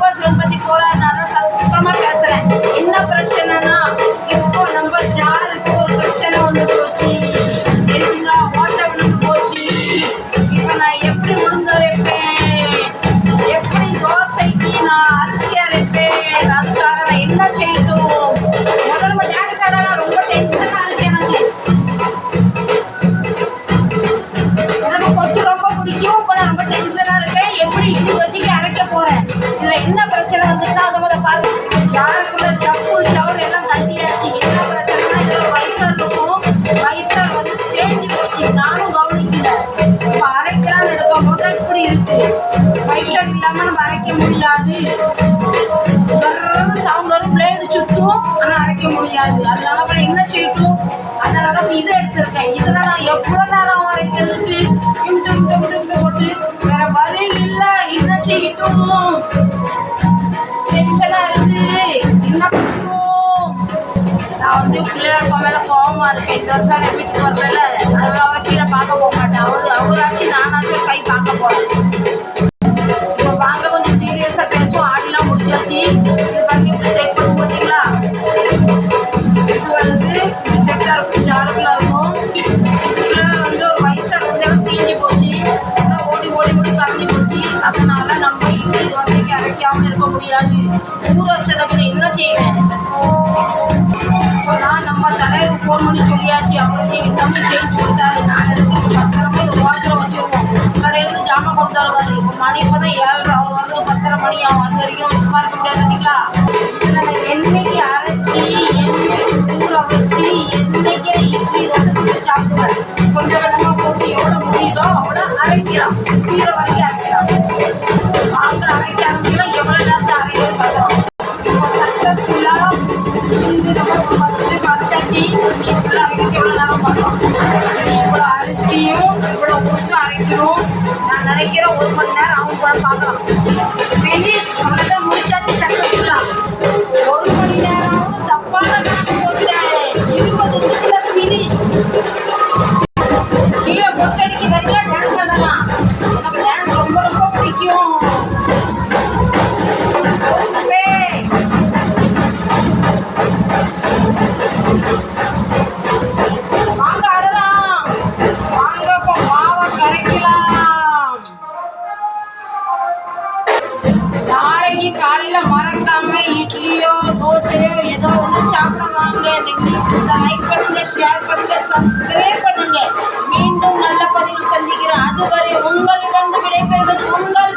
Proposal பற்றி போராடினால சத்தமாக பேசுகிறேன். என்ன பிரச்சனைனா, இப்போ நம்ம ஜாருக்கு ஒரு பிரச்சனை வந்து போச்சு. எதுங்களா ஓட்டை விழுந்து போச்சு. இப்போ நான் எப்படி உளுந்து அரைப்பேன், எப்படி தோசைக்கு நான் அரிசி அரைப்பேன், அதுக்காக நான் என்ன செய்யட்டும்? முதல்ல டான்ஸ் ஆடலாம். ரொம்ப டென்ஷனாக இருக்கு எனக்கு கொட்டு ரொம்ப பிடிக்கும். இப்போ நான் ரொம்ப டென்ஷனாக இருக்கேன். எப்படி இட்லி தோசைக்கு அரைக்க போகிறேன். இதில் என்ன பிரச்சனை வந்துட்டுனா அதை முதல் பாருங்க. யாருக்குள்ள சப்பு சவுறு எல்லாம் கட்டியாச்சு. என்ன பிரச்சனைனா, இதில் வைசர் இருக்கும். வைசர் வந்து தேஞ்சி போச்சு. நானும் கவனிக்கல. இப்போ அரைக்கலாம்னு எடுக்கும் போது இப்படி இருக்கு. வைசர் இல்லாமல் நம்ம அரைக்க முடியாது. சவுண்ட் வரும், பிளேடு சுற்றும், ஆனால் அரைக்க முடியாது. அதனால அப்புறம் என்ன செய்யட்டும்? அதனால இதை எடுத்திருக்கேன். இதெல்லாம் நான் எவ்வளோ நேரம் அரைக்கிறதுக்கு போட்டு வேற வழி இல்லை. என்ன செய்யட்டும்? டென்ஷனாக இருக்கு. என்ன பண்ணும்? நான் வந்து பிள்ளையார் மேலே கோபமாக இருக்கேன். இந்த வருஷம் என் வீட்டுக்கு வரல. அதனால அவரை கீழே பார்க்க போக மாட்டேன். அவராச்சும் நானாச்சும் கை பார்க்க போகிறேன். இப்போ வாங்க கொஞ்சம் சீரியஸாக பேசுவோம். ஆடிலாம் முடிச்சாச்சு. இது பண்ணி இப்படி செட் பண்ணி பார்த்தீங்களா? இது வந்து இப்படி செட்டாக இருக்கும். ஜாருக்குள்ள இருக்கும். இதுக்குள்ள வந்து ஒரு வைசர் வந்து எல்லாம் தீஞ்சி போச்சு. ஓடி ஓடி ஓடி கரைஞ்சி போச்சு. அதனால நம்ம இட்லி தோசைக்கு அரைக்காமல் இருக்க முடியாது. ஊற வச்சதுக்கு என்ன செய்வேன்? இப்போ நான் நம்ம தலைவருக்கு ஃபோன் பண்ணி சொல்லியாச்சு. அவருக்கு இன்னமும் செஞ்சு கொடுத்தாரு. நான் எடுத்து பத்திரமா இது ஓரத்தில் வச்சுருவோம். கடையிலேருந்து ஜாமான் கொண்டு வருவார். இப்போ மணி இப்போ தான் 7:30. அவர் வந்து 10:30 மணி ஆகும். அது வரைக்கும் சும்மா இருக்க முடியாது. பார்த்தீங்களா? இதில் நான் எண்ணெய்க்கு அரைச்சி, எண்ணெய்க்கு ஊற வச்சு, எண்ணெய்க்கே இட்லி தோசை பிடிச்சி சாப்பிடுவேன். கொஞ்சம் கொஞ்சமாக போட்டு எவ்வளோ முடியுதோ அவ்வளோ அரைக்கலாம். தீர வரைக்கும் அரைக்கலாம். வாங்க அரைக்க ஆரம்பிக்கலாம். எவ்வளோ நேரத்தில் அரைக்கிறது பார்க்கலாம். இப்போ சக்ஸஸ்ஃபுல்லாக இந்த நம்ம ஃபஸ்ட்டு அரைச்சாச்சு. இப்பெல்லாம் அரைக்க எவ்வளோ நேரம் பார்க்கலாம். இவ்வளோ அரிசியும் இவ்வளோ உளுந்து அரைக்கணும். நான் நினைக்கிறேன் 1 மணி நேரம் ஆகும் கூட பார்க்கலாம். ஃபினிஷ். அவ்வளோதான், முடிச்சாச்சு சக்ஸஸ்ஃபுல்லாக. 1 மணி நேரம் தப்பான கணக்கு போட்டேன். 20 நிமிஷத்தில் ஃபினிஷ். கீழே பொட்டடிக்கு வைக்கலாம். டான்ஸ் ஆடலாம். எனக்கு டான்ஸ் ரொம்ப ரொம்ப பிடிக்கும். வாங்க ஆடலாம். வாங்க இப்போ மாவை கரைக்கலாம். நாளைக்கு காலையில் மறக்காம இட்லியோ தோசையோ ஏதோ ஒன்று சாப்பிட வாங்க. இந்த வீடியோ பிடிச்சா லைக் பண்ணுங்க, ஷேர் பண்ணுங்க, சப்ஸ்கிரைப் பண்ணுங்க. மீண்டும் நல்ல பதிவில் சந்திக்கிறேன். அதுவரை உங்களிடம் விடைபெறுவது உங்கள்